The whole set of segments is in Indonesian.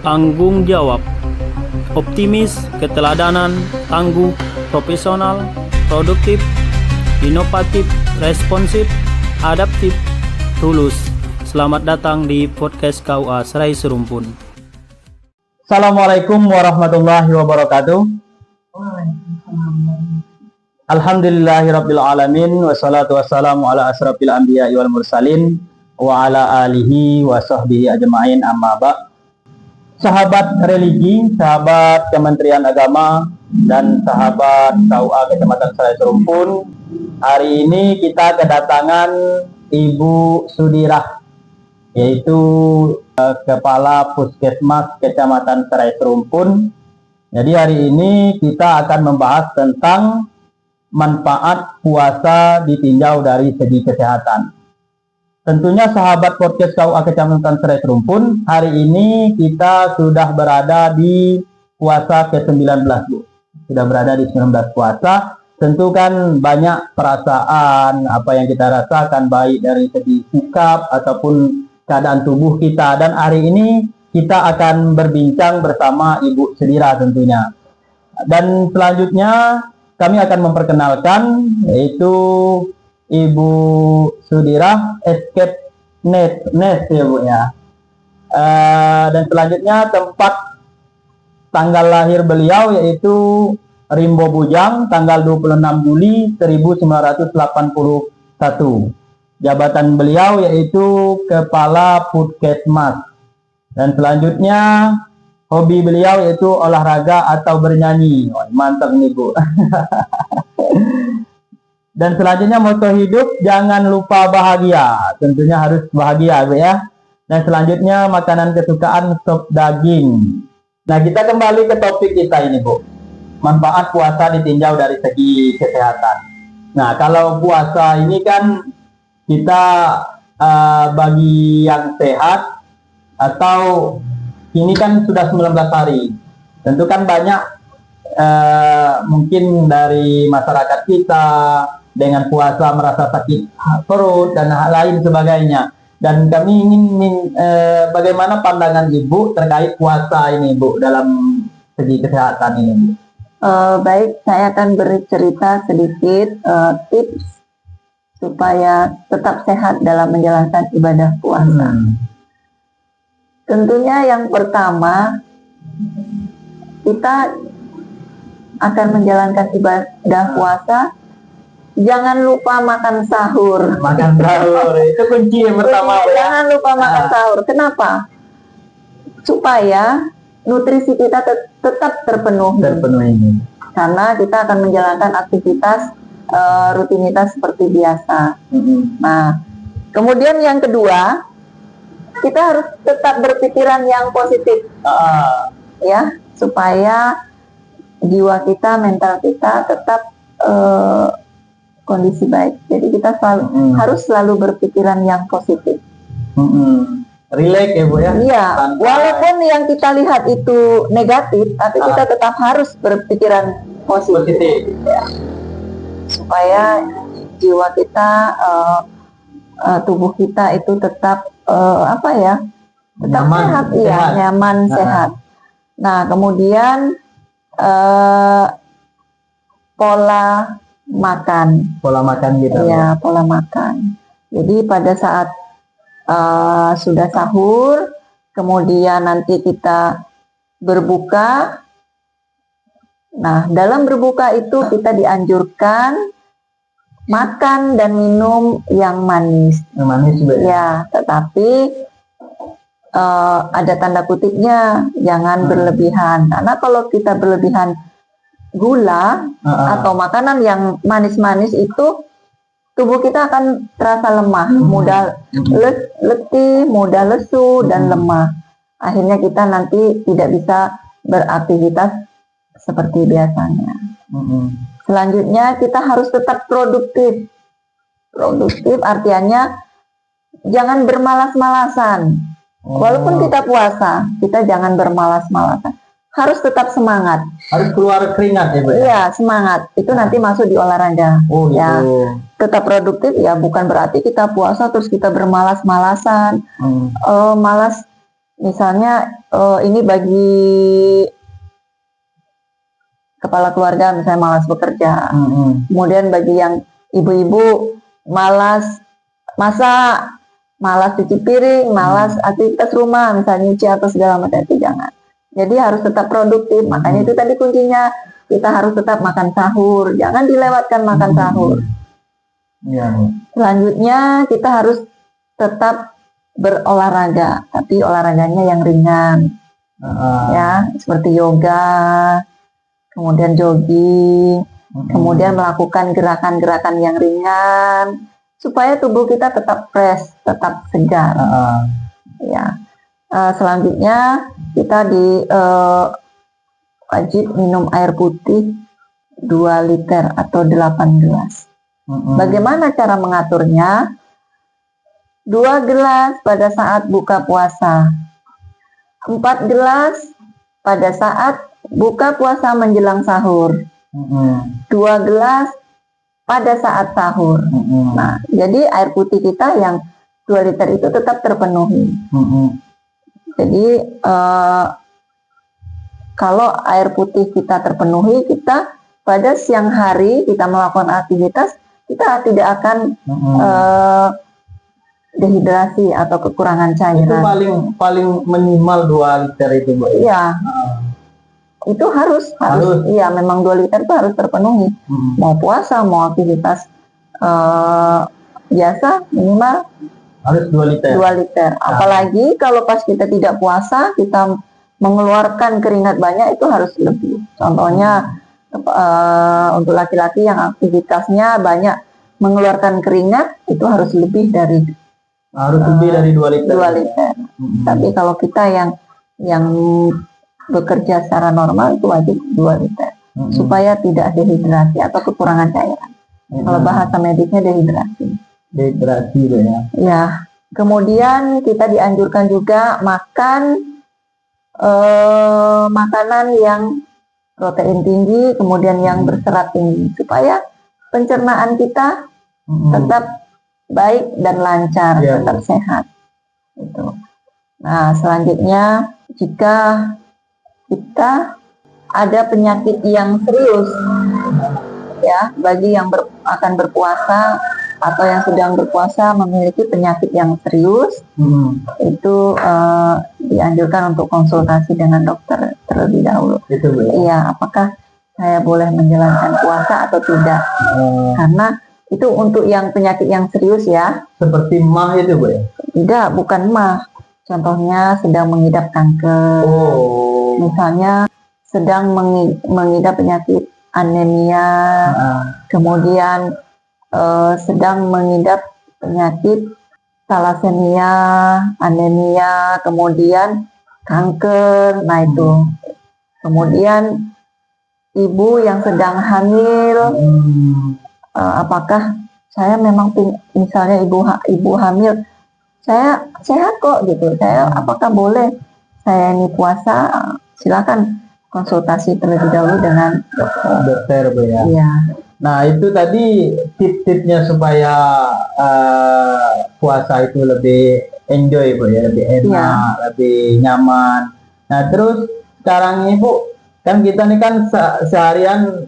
tanggung jawab, optimis, keteladanan, tangguh, profesional, produktif, inovatif, responsif, adaptif, tulus. Selamat datang di podcast KUA Serai Serumpun. Assalamualaikum warahmatullahi wabarakatuh. Alhamdulillahirabbil alamin wassalatu wassalamu ala asrafil anbiya'i wal mursalin wa ala alihi wa sahbihi ajma'in, amma ba'd. Sahabat religi, sahabat Kementerian Agama, dan sahabat KUA Kecamatan Serai Serumpun, hari ini kita kedatangan Ibu Sudirah, yaitu Kepala Puskesmas Kecamatan Serai Serumpun. Jadi hari ini kita akan membahas tentang manfaat puasa ditinjau dari segi kesehatan. Tentunya sahabat podcast KUA Kecamatan Serai Serumpun, hari ini kita sudah berada di puasa ke-19, Bu. Sudah berada di 19 puasa. Tentu kan banyak perasaan apa yang kita rasakan, baik dari segi sikap ataupun keadaan tubuh kita. Dan hari ini kita akan berbincang bersama Ibu Sudirah tentunya. Dan selanjutnya kami akan memperkenalkan, yaitu Ibu Sudirah Escape Nest ya Bu ya. Dan selanjutnya tempat tanggal lahir beliau yaitu Rimbo Bujang, tanggal 26 Juli 1981. Jabatan beliau yaitu Kepala Puskesmas. Dan selanjutnya hobi beliau yaitu olahraga atau bernyanyi. Oh, mantap nih Bu. Dan selanjutnya moto hidup, jangan lupa bahagia. Tentunya harus bahagia Bu ya. Dan selanjutnya makanan kesukaan sop daging. Nah, kita kembali ke topik kita ini Bu. Manfaat puasa ditinjau dari segi kesehatan. Nah, kalau puasa ini kan kita bagi yang sehat atau ini kan sudah 19 hari. Tentu kan banyak mungkin dari masyarakat kita dengan puasa merasa sakit perut dan hal lain sebagainya. Dan kami ingin bagaimana pandangan Ibu terkait puasa ini Bu dalam segi kesehatan ini Bu. Baik, saya akan bercerita sedikit tips supaya tetap sehat dalam menjalankan ibadah puasa. Tentunya yang pertama, kita akan menjalankan ibadah puasa, jangan lupa makan sahur. Makan sahur itu kunci yang pertama Bu ya. Jangan lupa makan sahur. Kenapa? Supaya nutrisi kita tetap terpenuhi. Karena kita akan menjalankan aktivitas rutinitas seperti biasa. Nah, kemudian yang kedua, kita harus tetap berpikiran yang positif, ya, supaya jiwa kita, mental kita tetap kondisi baik. Jadi kita harus selalu berpikiran yang positif. Relax ya Bu ya. Iya, walaupun yang kita lihat itu negatif, tapi kita tetap harus berpikiran positif. Ya. Supaya jiwa kita, tubuh kita itu tetap tetap nyaman, sehat, iya, nyaman, sehat. Nah, kemudian pola makan gitu. Iya, pola makan. Jadi pada saat sudah sahur, kemudian nanti kita berbuka. Nah, dalam berbuka itu kita dianjurkan makan dan minum yang manis. Yang manis juga ya. Ya, tetapi ada tanda kutipnya, jangan berlebihan. Karena kalau kita berlebihan gula atau makanan yang manis-manis itu, tubuh kita akan terasa lemah, mudah letih, mudah lesu dan lemah. Akhirnya kita nanti tidak bisa beraktivitas seperti biasanya. Selanjutnya kita harus tetap produktif. Produktif artinya jangan bermalas-malasan. Walaupun kita puasa, kita jangan bermalas-malasan. Harus tetap semangat. Harus keluar keringat ya Bu? Iya, semangat. Itu nanti masuk di olahraga. Oh gitu. Ya, tetap produktif ya, bukan berarti kita puasa terus kita bermalas-malasan. Malas misalnya ini bagi kepala keluarga misalnya malas bekerja. Kemudian bagi yang ibu-ibu malas masak, malas cuci piring, malas aktivitas rumah, misalnya nyuci atau segala macam, itu jangan. Jadi harus tetap produktif. Makanya itu tadi kuncinya, kita harus tetap makan sahur, jangan dilewatkan makan sahur. Selanjutnya kita harus tetap berolahraga, tapi olahraganya yang ringan, ya, seperti yoga, kemudian jogging, kemudian melakukan gerakan-gerakan yang ringan supaya tubuh kita tetap fresh, tetap segar. Ya. Selanjutnya kita wajib minum air putih 2 liter atau 8 gelas. Bagaimana cara mengaturnya? 2 gelas pada saat buka puasa, 4 gelas pada saat buka puasa menjelang sahur, 2 gelas pada saat sahur. Nah, jadi air putih kita yang 2 liter itu tetap terpenuhi. Jadi kalau air putih kita terpenuhi, kita pada siang hari kita melakukan aktivitas, kita tidak akan dehidrasi atau kekurangan cairan. Itu paling minimal 2 liter itu, Bu. Iya. Itu harus iya, memang 2 liter itu harus terpenuhi. Mau puasa, mau aktivitas biasa, minimal harus 2 liter. 2 liter. Apalagi kalau pas kita tidak puasa, kita mengeluarkan keringat banyak, itu harus lebih. Contohnya untuk laki-laki yang aktivitasnya banyak mengeluarkan keringat, itu harus lebih dari 2 liter. 2 liter. Tapi kalau kita yang bekerja secara normal itu wajib 2 liter supaya tidak dehidrasi atau kekurangan cairan. Kalau bahasa medisnya dehidrasi. Dehidrasi itu ya. Ya. Kemudian kita dianjurkan juga makan makanan yang protein tinggi, kemudian yang berserat tinggi supaya pencernaan kita tetap baik dan lancar, tetap sehat. Itu. Nah, selanjutnya jika kita ada penyakit yang serius, ya, bagi yang akan berpuasa atau yang sedang berpuasa memiliki penyakit yang serius, itu dianjurkan untuk konsultasi dengan dokter terlebih dahulu. Iya, apakah saya boleh menjalankan puasa atau tidak? Karena itu untuk yang penyakit yang serius ya. Seperti MAH itu, Bu ya? Tidak, bukan MAH. Contohnya sedang mengidap kanker. Misalnya sedang mengidap penyakit anemia. Kemudian sedang mengidap penyakit thalassemia, anemia, kemudian kanker. Nah, itu. Kemudian ibu yang sedang hamil. Apakah saya memang misalnya ibu hamil, saya sehat kok gitu, apakah boleh saya ini puasa? Silakan konsultasi terlebih dahulu dengan dokter, Bu ya. Iya. Nah, itu tadi tip-tipnya supaya puasa itu lebih enjoy, Bu ya, lebih enak, lebih nyaman. Nah, terus sekarang Ibu, kan kita nih kan seharian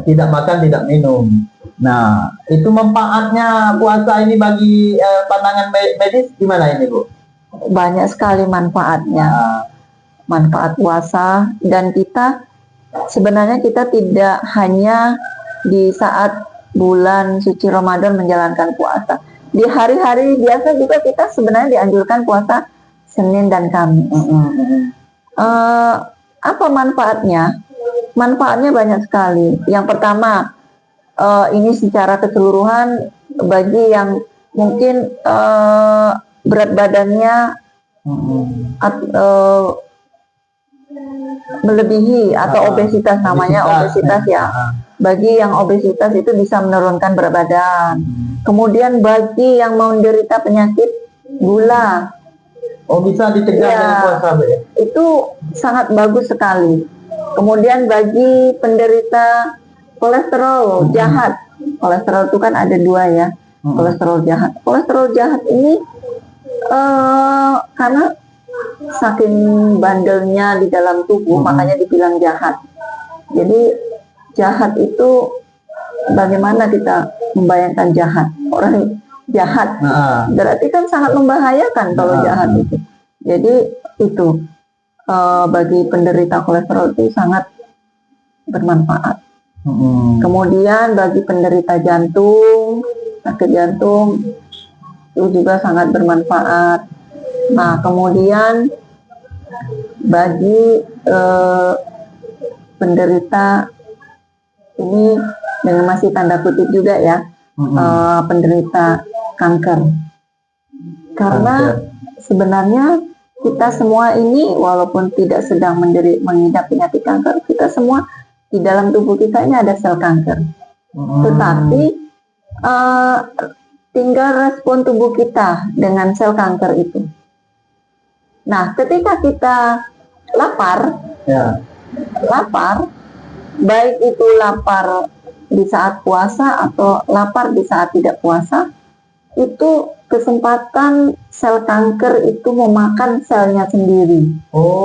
tidak makan, tidak minum. Nah, itu manfaatnya puasa ini bagi pandangan medis gimana ini, Bu? Banyak sekali manfaatnya. Manfaat puasa, dan kita sebenarnya kita tidak hanya di saat bulan suci Ramadan menjalankan puasa. Di hari-hari biasa juga kita sebenarnya dianjurkan puasa Senin dan Kamis. Apa manfaatnya? Manfaatnya banyak sekali. Yang pertama, ini secara keseluruhan bagi yang mungkin berat badannya melebihi atau obesitas, namanya obesitas ya. Bagi yang obesitas itu bisa menurunkan berat badan. Kemudian bagi yang menderita penyakit gula, bisa dicegah dengan puasa, Bu ya? Itu sangat bagus sekali. Kemudian bagi penderita kolesterol jahat, kolesterol itu kan ada 2 ya, kolesterol jahat. Kolesterol jahat ini karena saking bandelnya di dalam tubuh, makanya dibilang jahat. Jadi jahat itu bagaimana kita membayangkan jahat? Orang jahat berarti kan sangat membahayakan kalau jahat itu. Jadi itu bagi penderita kolesterol itu sangat bermanfaat. Kemudian bagi penderita jantung, sakit jantung itu juga sangat bermanfaat. Nah, kemudian bagi penderita ini dengan masih tanda kutip juga ya, penderita kanker. Karena sebenarnya kita semua ini walaupun tidak sedang mengidap penyakit kanker, kita semua di dalam tubuh kita ini ada sel kanker. Tetapi tinggal respon tubuh kita dengan sel kanker itu. Nah, ketika kita lapar, baik itu lapar di saat puasa atau lapar di saat tidak puasa, itu kesempatan sel kanker itu memakan selnya sendiri.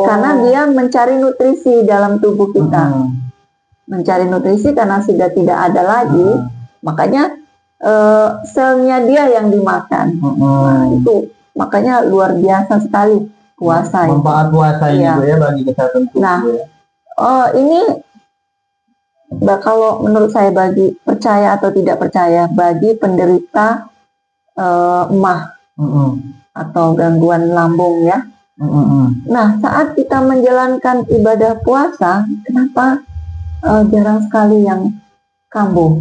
Karena dia mencari nutrisi dalam tubuh kita. Mencari nutrisi karena sudah tidak ada lagi, makanya selnya dia yang dimakan. Nah, itu makanya luar biasa sekali puasa. Manfaat puasa ini ya bagi kesehatan tubuh. Nah, ini kalau menurut saya bagi percaya atau tidak percaya, bagi penderita emah atau gangguan lambung ya. Nah, saat kita menjalankan ibadah puasa, kenapa jarang sekali yang kambuh?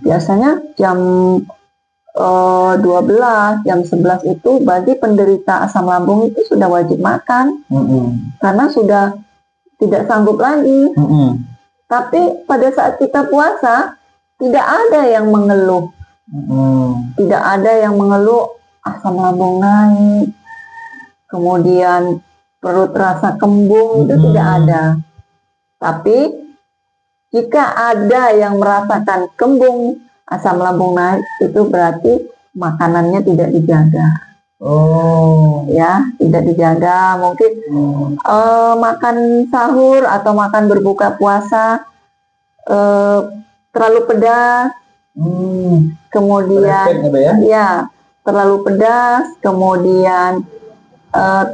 Biasanya jam 12, jam 11 itu bagi penderita asam lambung itu sudah wajib makan karena sudah tidak sanggup lagi. Tapi pada saat kita puasa tidak ada yang mengeluh, tidak ada yang mengeluh asam lambung naik, kemudian perut rasa kembung, itu tidak ada. Tapi jika ada yang merasakan kembung, asam lambung naik, itu berarti makanannya tidak dijaga. Ya, tidak dijaga. Mungkin makan sahur atau makan berbuka puasa terlalu pedas, kemudian ya terlalu pedas, kemudian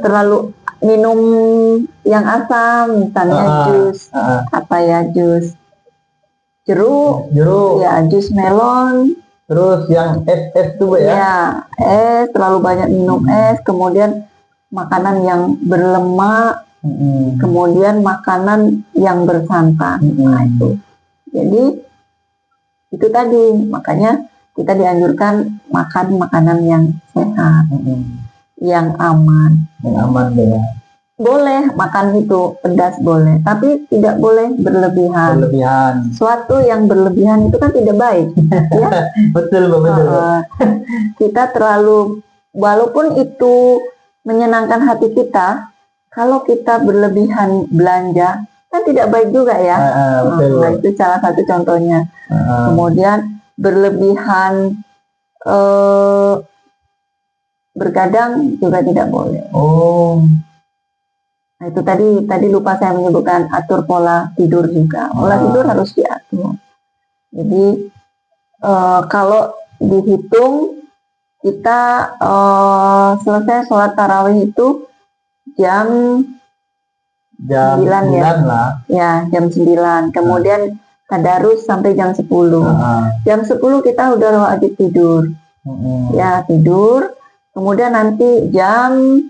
terlalu minum yang asam, misalnya jus jeruk, ya jus melon, terus yang es tuh ya es, terlalu banyak minum es, kemudian makanan yang berlemak, kemudian makanan yang bersantan. Nah, itu jadi itu tadi, makanya kita dianjurkan makan makanan yang sehat, yang aman ya. Boleh makan itu pedas boleh, tapi tidak boleh berlebihan. Suatu yang berlebihan itu kan tidak baik, ya. Betul. Kita terlalu, walaupun itu menyenangkan hati kita, kalau kita berlebihan belanja kan tidak baik juga ya. Nah, itu salah satu contohnya. Kemudian berlebihan bergadang juga tidak boleh. Nah, itu tadi lupa saya menyebutkan atur pola tidur juga. Pola tidur harus diatur. Jadi kalau dihitung kita selesai sholat tarawih itu jam 9 ya. Ya, jam 9. Kemudian tadarus sampai jam 10. Jam 10 kita udah wajib tidur. Ya, tidur. Kemudian nanti jam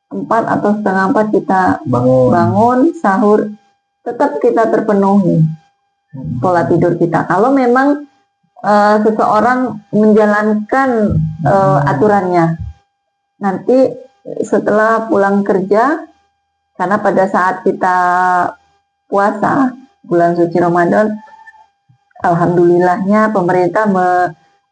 4 atau setengah 4 kita bangun sahur, tetap kita terpenuhi pola tidur kita. Kalau memang seseorang menjalankan aturannya, nanti setelah pulang kerja, karena pada saat kita puasa bulan suci Ramadan, alhamdulillahnya pemerintah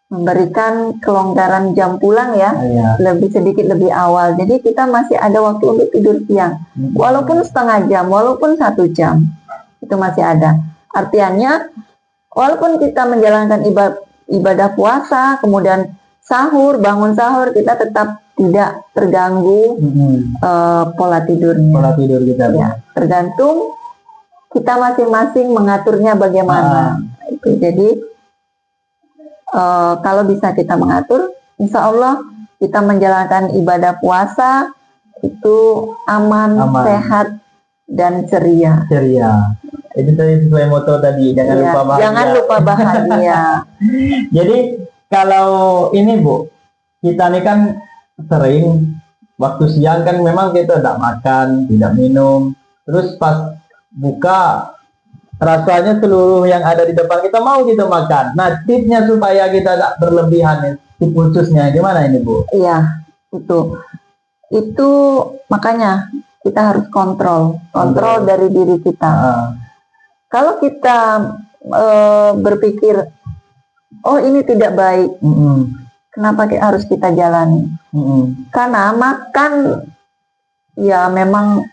memberikan kelonggaran jam pulang ya, lebih sedikit lebih awal. Jadi kita masih ada waktu untuk tidur siang, walaupun setengah jam, walaupun 1 jam, itu masih ada. Artinya, walaupun kita menjalankan ibadah puasa, kemudian sahur, bangun sahur, kita tetap tidak terganggu pola tidurnya. Pola tidur kita, Bu. Ya, tergantung kita masing-masing mengaturnya bagaimana. Itu jadi kalau bisa kita mengatur, insya Allah kita menjalankan ibadah puasa itu aman, sehat, dan ceria. Ceria. Itu tadi sesuai moto tadi, jangan lupa bahagia. Jangan lupa bahagia. Jadi kalau ini, Bu, kita ini kan sering waktu siang kan memang kita tidak makan, tidak minum. Terus pas buka rasanya seluruh yang ada di depan kita mau kita makan. Nah, tipsnya supaya kita tidak berlebihan, tip khususnya gimana ini, Bu? Iya, itu makanya kita harus kontrol dari diri kita. Kalau kita berpikir, oh ini tidak baik, kenapa harus kita jalani? Karena makan, ya memang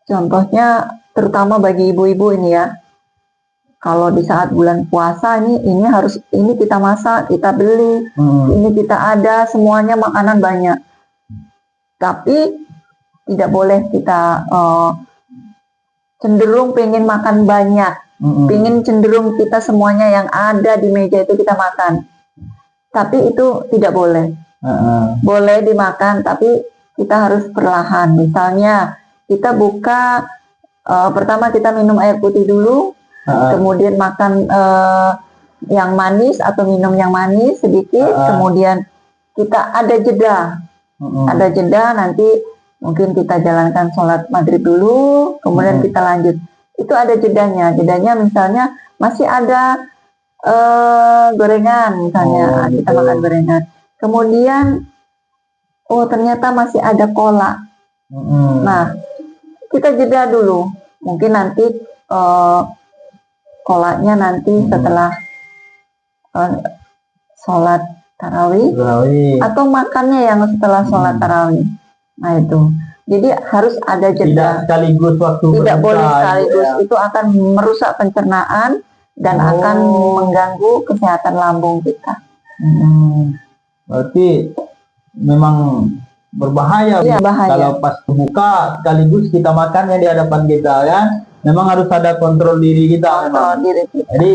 contohnya terutama bagi ibu-ibu ini ya, kalau di saat bulan puasa ini kita masak, kita beli, ini kita ada semuanya makanan banyak. Tapi tidak boleh kita cenderung pengen makan banyak, pengen cenderung kita semuanya yang ada di meja itu kita makan. Tapi itu tidak boleh. Boleh dimakan, tapi kita harus perlahan. Misalnya kita buka, pertama kita minum air putih dulu, kemudian makan yang manis atau minum yang manis sedikit, kemudian kita ada jeda. Ada jeda, nanti mungkin kita jalankan sholat maghrib dulu, kemudian kita lanjut. Itu ada jedanya. Jedanya misalnya masih ada gorengan, misalnya kita makan gorengan. Kemudian, oh ternyata masih ada cola. Nah, kita jeda dulu. Mungkin nanti kolanya nanti setelah sholat tarawih, atau makannya yang setelah sholat tarawih. Nah itu, jadi harus ada jeda. Tidak sekaligus waktu Tidak boleh sekaligus, ya. itu akan merusak pencernaan dan akan mengganggu kesehatan lambung kita. Berarti memang berbahaya. Iya, bahaya. Kalau pas buka sekaligus kita makan yang di hadapan kita kan, memang harus ada kontrol diri kita. Kontrol diri kita. Jadi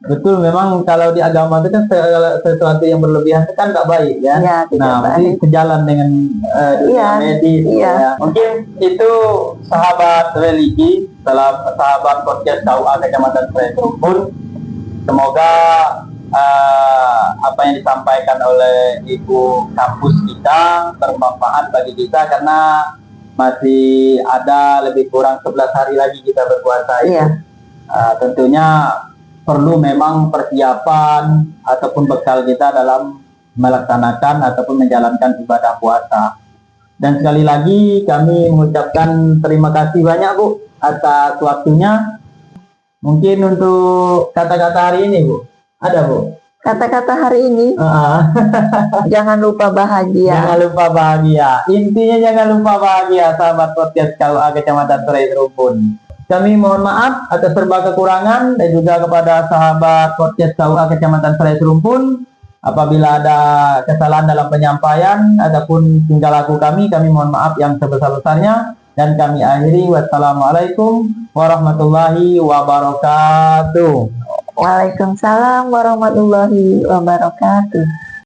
betul, memang kalau di agama itu kan sesuatu yang berlebihan itu kan nggak baik ya. Ya, nah, berarti sejalan dengan dunia medis. Ya. Mungkin itu sahabat religi, sahabat podcast KUA Kecamatan Stres Rumpun. Semoga apa yang disampaikan oleh Ibu kampus kita bermanfaat bagi kita, karena masih ada lebih kurang 11 hari lagi kita berpuasa. Iya. Tentunya perlu memang persiapan ataupun bekal kita dalam melaksanakan ataupun menjalankan ibadah puasa. Dan sekali lagi kami mengucapkan terima kasih banyak, Bu, atas waktunya. Mungkin untuk kata-kata hari ini, Bu, ada, Bu? Kata-kata hari ini, jangan lupa bahagia. Jangan lupa bahagia. Intinya jangan lupa bahagia, sahabat podcast KUA Kecamatan Stres Rumpun. Kami mohon maaf atas serba kekurangan, dan juga kepada sahabat podcast KUA Kecamatan Stres Rumpun, apabila ada kesalahan dalam penyampaian ataupun tingkah laku kami mohon maaf yang sebesar-besarnya, dan kami akhiri. Wassalamualaikum warahmatullahi wabarakatuh. Waalaikumsalam warahmatullahi wabarakatuh.